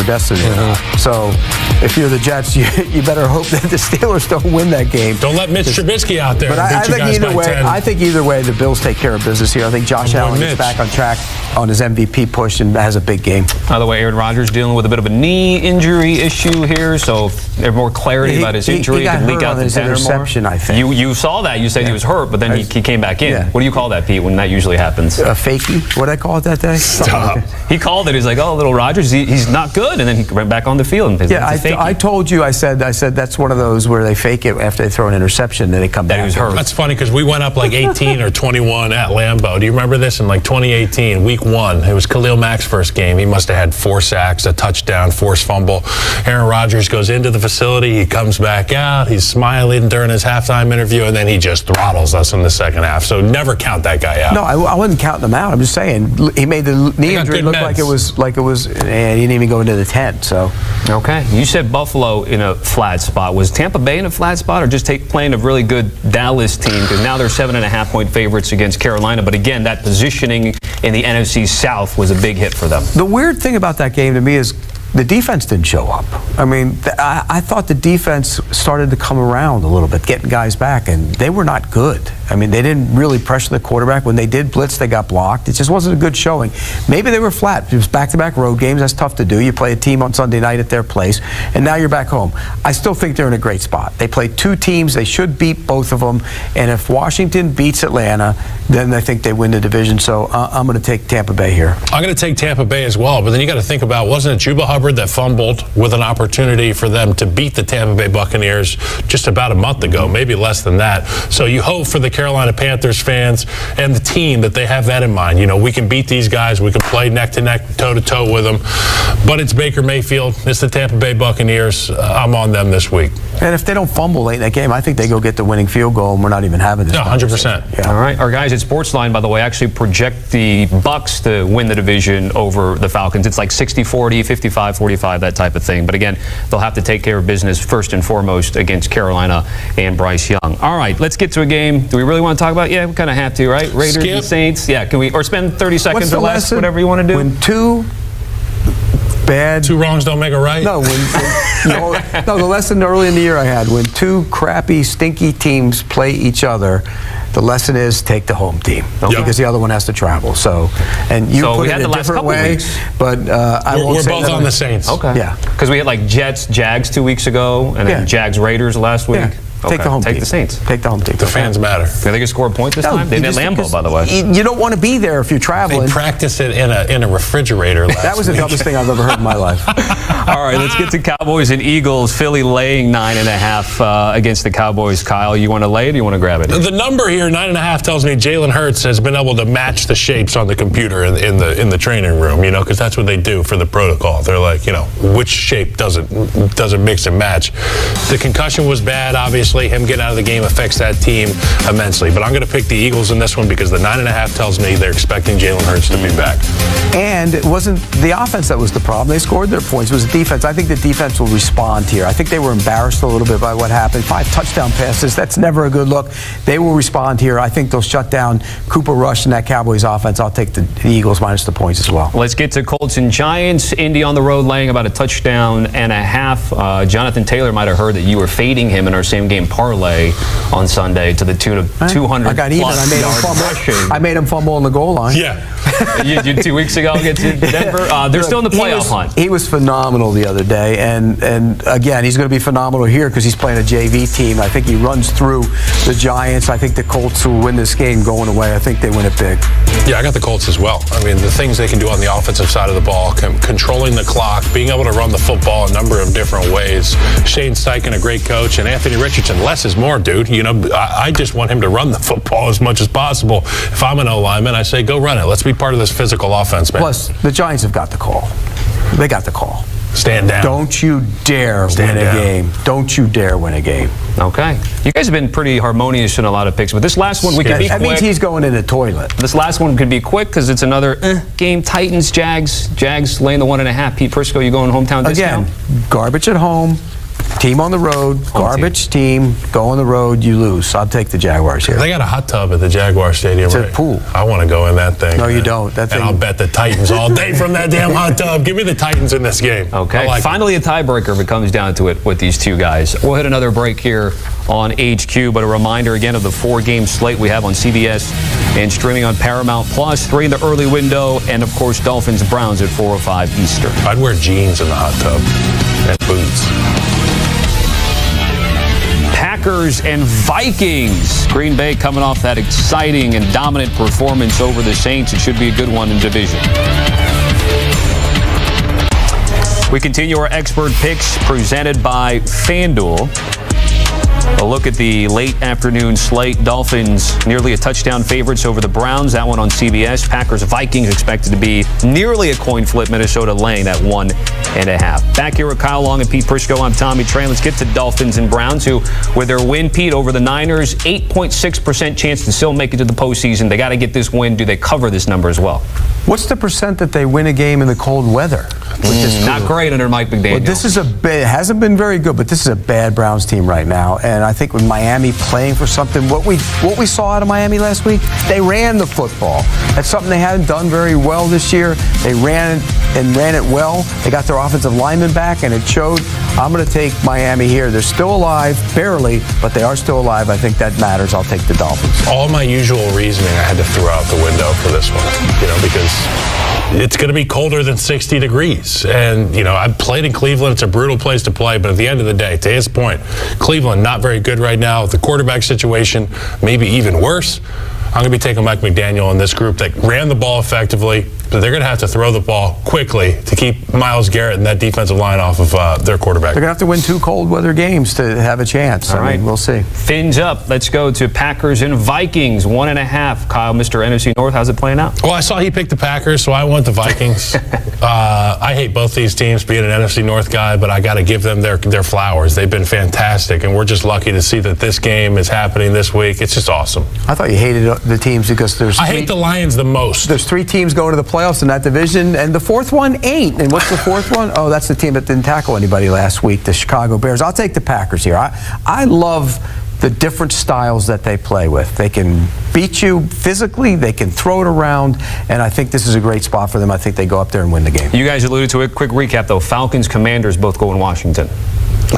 destiny. So if you're the Jets, you better hope that the Steelers don't win that game. Don't let Mitch Trubisky out there. But I think either way, the Bills take care of business here. I think Josh Allen is back on track on his MVP push and has a big game. By the way, Aaron Rodgers dealing with a bit of a knee injury issue here, so if there's more clarity about his injury. He got hurt on his interception, I think. You saw that. You said he was hurt, but then he came back in. Yeah. What do you call that, Pete, when that usually happens? A fakie? What did I call it that day? Stop. He called it. He's like, oh, little Rodgers, he's not good. And then he went back on the field. And I told you, I said that's one of those where they fake it after they throw an interception, then they come back. That he was hurt. That's funny because we went up like 18 or 21 at Lambeau. Do you remember this? In like 2018, week 1, it was Khalil Mack's first game. He must have had 4 sacks, a touchdown, forced fumble. Aaron Rodgers goes into the facility. He comes back out. He's smiling during his halftime interview, and then he just throttles us in the second half. So never count that guy out. No, I wasn't counting him out. I'm just saying he made the knee injury look like it was, and he didn't even go into the tent. So okay, you said Buffalo in a flat spot. Was Tampa Bay in a flat spot, or just playing a really good Dallas team? Because now they're 7.5-point favorites against Carolina. But again, that positioning in the NFC South was a big hit for them. The weird thing about that game to me is the defense didn't show up. I mean, I thought the defense started to come around a little bit, getting guys back, and they were not good. I mean, they didn't really pressure the quarterback. When they did blitz, they got blocked. It just wasn't a good showing. Maybe they were flat. It was back-to-back road games. That's tough to do. You play a team on Sunday night at their place, and now you're back home. I still think they're in a great spot. They play 2 teams. They should beat both of them, and if Washington beats Atlanta, then I think they win the division. So I'm going to take Tampa Bay here. I'm going to take Tampa Bay as well, but then you got to think about, wasn't it Juba Hubbard that fumbled with an opportunity for them to beat the Tampa Bay Buccaneers just about a month ago, maybe less than that. So you hope for the Carolina Panthers fans and the team that they have that in mind. You know, we can beat these guys. We can play neck to neck, toe to toe with them. But it's Baker Mayfield. It's the Tampa Bay Buccaneers. I'm on them this week. And if they don't fumble late in that game, I think they go get the winning field goal, and we're not even having this. No, 100%. Yeah. All right. Our guys at Sportsline, by the way, actually project the Bucs to win the division over the Falcons. It's like 60-40, 55-45, that type of thing. But again, they'll have to take care of business first and foremost against Carolina and Bryce Young. All right, let's get to a game. Do we really want to talk about it? Yeah, we kind of have to, right? Raiders and Saints. Yeah, can we, or spend 30 seconds or less, whatever you want to do? When 2 wrongs don't make a right? No, the lesson early in the year I had, when 2 crappy, stinky teams play each other, the lesson is take the home team, because the other one has to travel. So, and you put it a different way, but we're both on the Saints. Okay. Yeah. Because we had like Jets, Jags 2 weeks ago, and then Jags, Raiders last week. Yeah. Take the home team. Take the Saints. Take the home team. The fans matter. Think they could score a point this time? They did Lambeau, by the way. You don't want to be there if you're traveling. They practice it in a refrigerator last That was the dumbest thing I've ever heard in my life. All right, let's get to Cowboys and Eagles. Philly laying 9.5 against the Cowboys. Kyle, you want to lay it or you want to grab it? The number here, 9.5, tells me Jalen Hurts has been able to match the shapes on the computer in the training room, you know, because that's what they do for the protocol. They're like, you know, which shape doesn't mix and match. The concussion was bad, obviously. Him getting out of the game affects that team immensely. But I'm going to pick the Eagles in this one because the 9.5 tells me they're expecting Jalen Hurts to be back. And it wasn't the offense that was the problem. They scored their points. It was the defense. I think the defense will respond here. I think they were embarrassed a little bit by what happened. 5 touchdown passes. That's never a good look. They will respond here. I think they'll shut down Cooper Rush and that Cowboys offense. I'll take the Eagles minus the points as well. Let's get to Colts and Giants. Indy on the road laying about a touchdown and a half. Jonathan Taylor might have heard that you were fading him in our same game parlay on Sunday to the tune of 200 I got even. I made him fumble on the goal line. Yeah. you did 2 weeks ago against Denver. They're still in the playoff hunt. He was phenomenal the other day, and again, he's going to be phenomenal here because he's playing a JV team. I think he runs through the Giants. I think the Colts will win this game going away. I think they win it big. Yeah, I got the Colts as well. I mean, the things they can do on the offensive side of the ball, controlling the clock, being able to run the football a number of different ways. Shane Steichen, a great coach, and Anthony Richardson, less is more, dude. You know, I just want him to run the football as much as possible. If I'm an O-lineman, I say, go run it. Let's be part of this physical offense, man. Plus, the Giants have got the call. They got the call. Stand down. Don't you dare win a game. Don't you dare win a game. Okay. You guys have been pretty harmonious in a lot of picks, but this last one we can be quick. That means he's going in the toilet. This last one could be quick because it's another game. Titans, Jags. Jags laying the 1.5. Pete Prisco, you going hometown discount? Again, garbage at home. Team on the road, garbage team, go on the road, you lose. So I'll take the Jaguars here. They got a hot tub at the Jaguar Stadium. It's right? A pool. I want to go in that thing. No, you don't. That thing. And I'll bet the Titans all day from that damn hot tub. Give me the Titans in this game. Okay. Finally, a tiebreaker if it comes down to it with these two guys. We'll hit another break here on HQ, but a reminder again of the 4-game slate we have on CBS and streaming on Paramount Plus. 3 in the early window, and of course, Dolphins Browns at 4:05 Eastern. I'd wear jeans in the hot tub and boots. Packers and Vikings. Green Bay coming off that exciting and dominant performance over the Saints. It should be a good one in division. We continue our expert picks presented by FanDuel. A look at the late afternoon slate. Dolphins nearly a touchdown favorites over the Browns. That one on CBS. Packers Vikings expected to be nearly a coin flip. Minnesota laying at 1.5. Back here with Kyle Long and Pete Prisco. I'm Tommy Tran. Let's get to Dolphins and Browns, who, with their win, Pete, over the Niners, 8.6% chance to still make it to the postseason. They got to get this win. Do they cover this number as well? What's the percent that they win a game in the cold weather? Not great under Mike McDaniel. Well, this is it hasn't been very good, but this is a bad Browns team right now. And I think with Miami playing for something, what we saw out of Miami last week, they ran the football. That's something they hadn't done very well this year. They ran it well. They got their offensive lineman back, and it showed. I'm going to take Miami here. They're still alive, barely, but they are still alive. I think that matters. I'll take the Dolphins. All my usual reasoning I had to throw out the window for this one, because it's going to be colder than 60 degrees. And, I've played in Cleveland. It's a brutal place to play. But at the end of the day, to his point, Cleveland not very good right now. The quarterback situation maybe even worse. I'm going to be taking Mike McDaniel in this group that ran the ball effectively, but they're going to have to throw the ball quickly to keep Myles Garrett and that defensive line off of their quarterback. They're going to have to win 2 cold weather games to have a chance. All right. We'll see. Fins up. Let's go to Packers and Vikings, 1.5. Kyle, Mr. NFC North, how's it playing out? Well, I saw he picked the Packers, so I went the Vikings. I hate both these teams, being an NFC North guy, but I got to give them their flowers. They've been fantastic, and we're just lucky to see that this game is happening this week. It's just awesome. I thought you hated the teams because I hate the Lions the most. There's 3 teams going to the playoffs in that division, and the 4th one ain't. And what's the 4th one? Oh, that's the team that didn't tackle anybody last week, the Chicago Bears. I'll take the Packers here. I love the different styles that they play with. They can beat you physically, they can throw it around, and I think this is a great spot for them. I think they go up there and win the game. You guys alluded to it. Quick recap, though. Falcons, Commanders both go in Washington.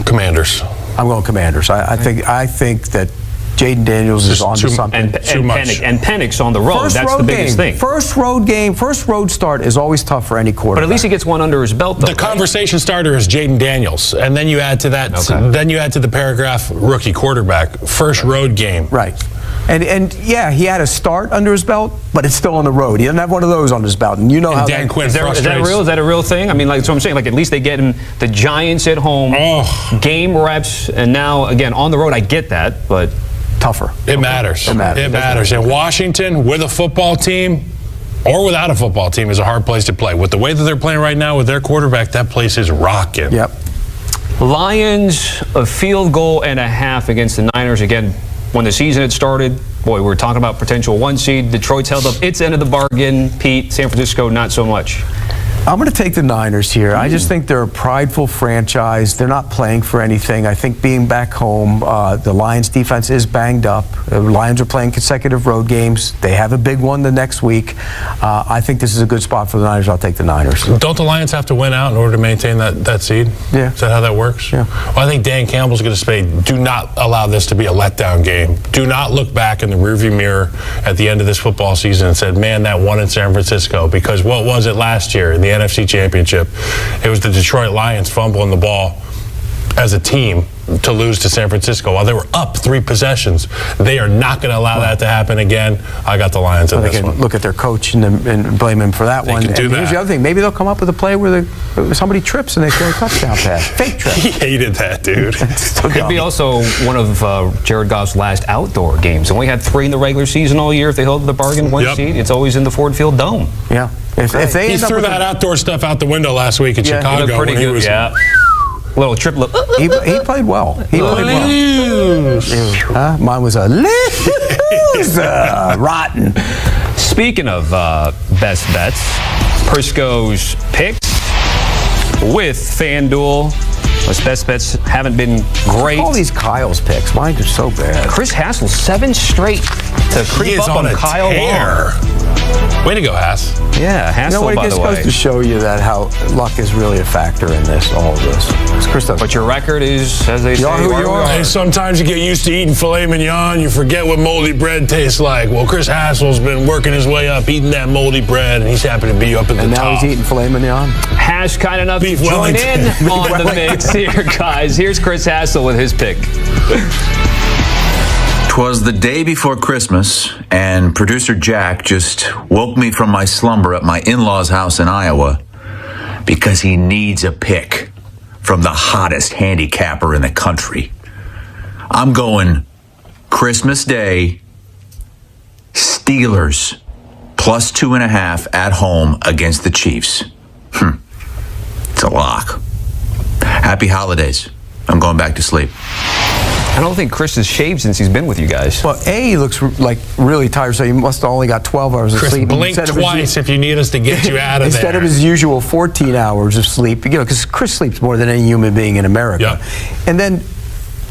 Commanders. I'm going Commanders. I think that Jaden Daniels is on to something. And Penix on the road. That's the biggest thing. First road start is always tough for any quarterback. But at least he gets one under his belt, though. The conversation starter is Jaden Daniels, and then you add to that. Then you add to the paragraph rookie quarterback. First road game. Right. And yeah, he had a start under his belt, but it's still on the road. He doesn't have one of those on his belt, and you know how Dan Quinn is that real? Is that a real thing? I mean, that's what I'm saying. Like, at least they get him the Giants at home, game reps, and now again on the road. I get that, but tougher. It matters. It matters. And Washington, with a football team or without a football team, is a hard place to play. With the way that they're playing right now with their quarterback, that place is rocking. Yep. Lions, a field goal and a half against the Niners. Again, when the season had started, boy, we were talking about potential 1 seed. Detroit's held up its end of the bargain. Pete, San Francisco, not so much. I'm going to take the Niners here. I just think they're a prideful franchise. They're not playing for anything. I think being back home, the Lions defense is banged up. The Lions are playing consecutive road games. They have a big one the next week. I think this is a good spot for the Niners. I'll take the Niners. Don't the Lions have to win out in order to maintain that seed? Yeah. Is that how that works? Yeah. Well, I think Dan Campbell's going to say, do not allow this to be a letdown game. Do not look back in the rearview mirror at the end of this football season and said, man, that won in San Francisco. Because what was it last year in the NFC Championship? It was the Detroit Lions fumbling the ball as a team to lose to San Francisco while they were up 3 possessions. They are not going to allow that to happen again. I got the Lions in this one. Look at their coach and blame him for that one. Can do and that. Here's the other thing. Maybe they'll come up with a play where somebody trips and they throw a touchdown pass. Fake trip. He hated that, dude. Could be also one of Jared Goff's last outdoor games. And we had 3 in the regular season all year. If they hold the bargain 1 seed, it's always in the Ford Field Dome. Yeah. If they he threw that outdoor stuff out the window last week in Chicago. He looked pretty good. Yeah. Little triplet. He played well. Mine was a rotten. Speaking of best bets, Prisco's picks with FanDuel. Those best bets haven't been great. All these Kyle's picks, mine are so bad. Chris Hassel, 7 straight to He creep is up on a Kyle tear. Long. Way to go, Hass. Yeah, Hassel, It by just the way. goes to show you that how luck is really a factor in all of this. 'Cause Chris doesn't. But your record is, as they say, are who where you we are. Hey, sometimes you get used to eating filet mignon, you forget what moldy bread tastes like. Well, Chris Hassel's been working his way up, eating that moldy bread, and he's happy to be up at the And now top. he's eating filet mignon. Hash kind enough Beef to join Wellington. in on the mix here, guys. Here's Chris Hassel with his pick. 'Twas the day before Christmas, and producer Jack just woke me from my slumber at my in-laws' house in Iowa because he needs a pick from the hottest handicapper in the country. I'm going Christmas Day, Steelers, plus 2.5 at home against the Chiefs. It's a lock. Happy holidays. I'm going back to sleep. I don't think Chris has shaved since he's been with you guys. Well, he looks like really tired, so he must have only got 12 hours of Chris, sleep. blink twice if you need us to get you out of Instead there. of his usual 14 hours of sleep, because Chris sleeps more than any human being in America. Yeah. And then,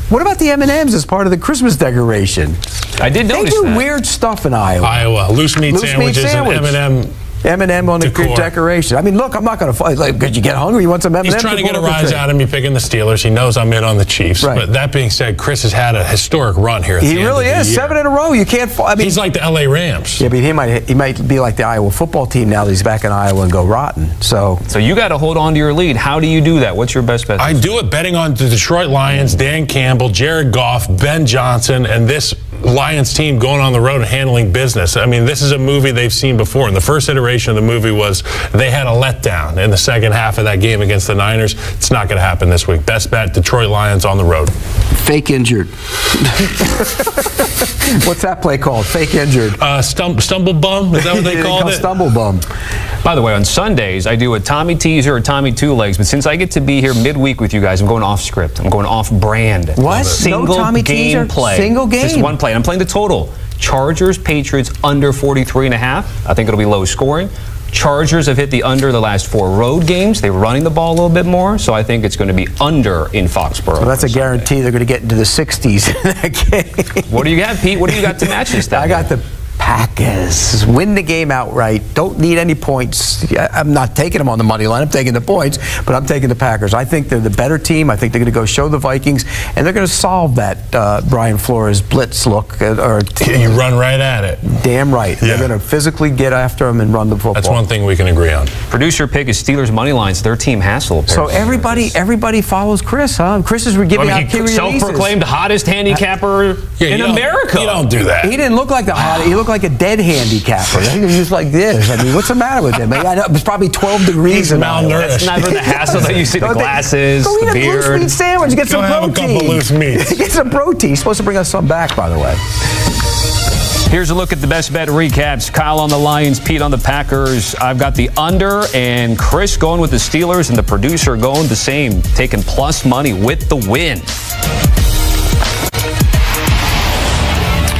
what about the M&Ms as part of the Christmas decoration? I did They notice do that. weird stuff in Iowa. Iowa, loose meat sandwiches sandwich. and M&M. M&M on the Decor. decoration. I mean, look, I'm not going to fight. Like, could you get hungry? You want some M&Ms? He's trying to get a Go over rise the out of me picking the Steelers. He knows I'm in on the Chiefs. Right. But that being said, Chris has had a historic run here. At He the end really of the is. year. 7 in a row. You can't. I mean, He's like the LA Rams. yeah, but he might be like the Iowa football team now that he's back in Iowa and go rotten. So you got to hold on to your lead. How do you do that? What's your best bet? I do it betting on the Detroit Lions, Dan Campbell, Jared Goff, Ben Johnson, and this Lions team going on the road and handling business. I mean, this is a movie they've seen before. And the first iteration of the movie was they had a letdown in the second half of that game against the Niners. It's not going to happen this week. Best bet, Detroit Lions on the road. fake injured. What's that play called? Fake injured. Stumble bum? Is that what they called it? Stumble bum. By the way, on Sundays, I do a Tommy teaser or Tommy two legs, but since I get to be here midweek with you guys, I'm going off script. I'm going off brand. What? Single No Tommy game teaser? play. Single game? Just one play. And I'm playing the total. Chargers, Patriots, under 43.5. I think it'll be low scoring. Chargers have hit the under the last 4 road games. They're running the ball a little bit more, so I think it's going to be under in Foxborough. So that's a guarantee they're going to get into the 60s in that game. What do you got, Pete? What do you got to match this? I got the Packers. Win the game outright. Don't need any points. I'm not taking them on the money line. I'm taking the points, but I'm taking the Packers. I think they're the better team. I think they're going to go show the Vikings, and they're going to solve that Brian Flores blitz look. You run right at it. Damn right. Yeah. They're going to physically get after them and run the football. That's one thing we can agree on. Producer pick is Steelers money lines. Their team hassle. So everybody follows Chris, huh? Chris is giving out key releases. Self-proclaimed hottest handicapper in America. You don't do that. He didn't look like the hot. He looked like a dead handicapper. He was just like this. I mean, what's the matter with him? I know, it was probably 12 degrees He's in Iowa. malnourished. That's never the hassle that you see. The glasses, Go eat the a loose beard. meat sandwich. Get some Go have a protein. couple loose meats. Get some protein. He's supposed to bring us some back, by the way. Here's a look at the best bet recaps. Kyle on the Lions, Pete on the Packers. I've got the under, and Chris going with the Steelers, and the producer going the same, taking plus money with the win.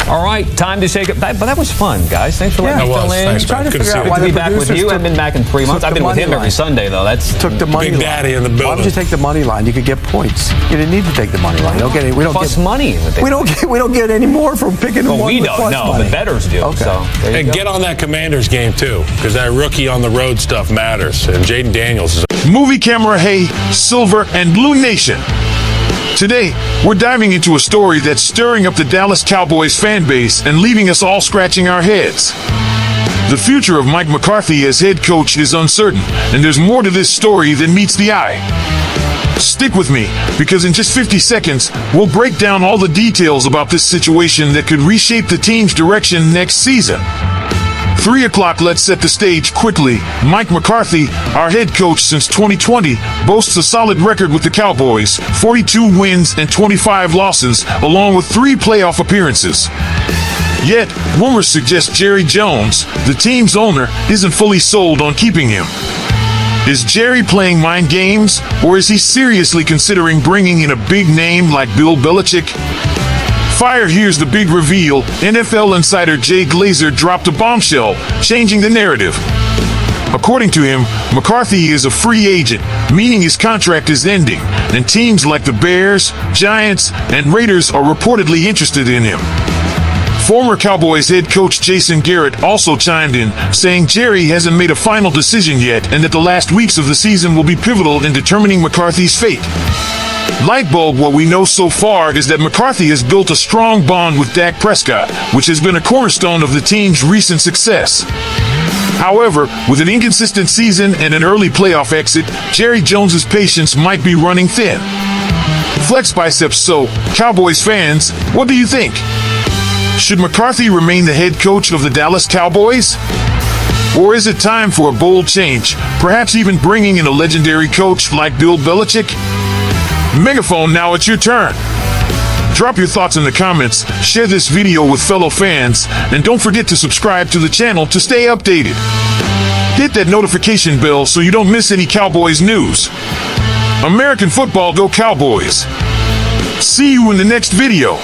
All right, time to say goodbye. But that was fun, guys. Thanks for letting me it was. fill in. Thanks, Trying to Good to figure see out you. why Good to the be back with producers you. I haven't been back in 3 months. I've been with him every Sunday, though. That's Took the money Big line. Daddy in the Why building. would you take the money line? You could get points. You didn't need to take the money line. You don't get any. We don't plus get money. We don't get any more from picking the But one we with don't plus know. money. The bettors do. Okay. So there you And go. get on that Commanders game, too, because that rookie on the road stuff matters. And Jaden Daniels is Movie Camera Hey, Silver, and Blue Nation. Today, we're diving into a story that's stirring up the Dallas Cowboys fan base and leaving us all scratching our heads. The future of Mike McCarthy as head coach is uncertain, and there's more to this story than meets the eye. Stick with me, because in just 50 seconds, we'll break down all the details about this situation that could reshape the team's direction next season. 3 o'clock, let's set the stage quickly. Mike McCarthy, our head coach since 2020, boasts a solid record with the Cowboys, 42 wins and 25 losses, along with 3 playoff appearances. Yet, rumors suggest Jerry Jones, the team's owner, isn't fully sold on keeping him. Is Jerry playing mind games, or is he seriously considering bringing in a big name like Bill Belichick? Fire, here's the big reveal. NFL insider Jay Glazer dropped a bombshell, changing the narrative. According to him, McCarthy is a free agent, meaning his contract is ending, and teams like the Bears, Giants, and Raiders are reportedly interested in him. Former Cowboys head coach Jason Garrett also chimed in, saying Jerry hasn't made a final decision yet and that the last weeks of the season will be pivotal in determining McCarthy's fate. Lightbulb, what we know so far is that McCarthy has built a strong bond with Dak Prescott, which has been a cornerstone of the team's recent success. However, with an inconsistent season and an early playoff exit, Jerry Jones's patience might be running thin. Flex biceps, so, Cowboys fans, what do you think? Should McCarthy remain the head coach of the Dallas Cowboys? Or is it time for a bold change, perhaps even bringing in a legendary coach like Bill Belichick? Megaphone, now it's your turn. Drop your thoughts in the comments, share this video with fellow fans, and don't forget to subscribe to the channel to stay updated. Hit that notification bell so you don't miss any Cowboys news. American football, go Cowboys! See you in the next video.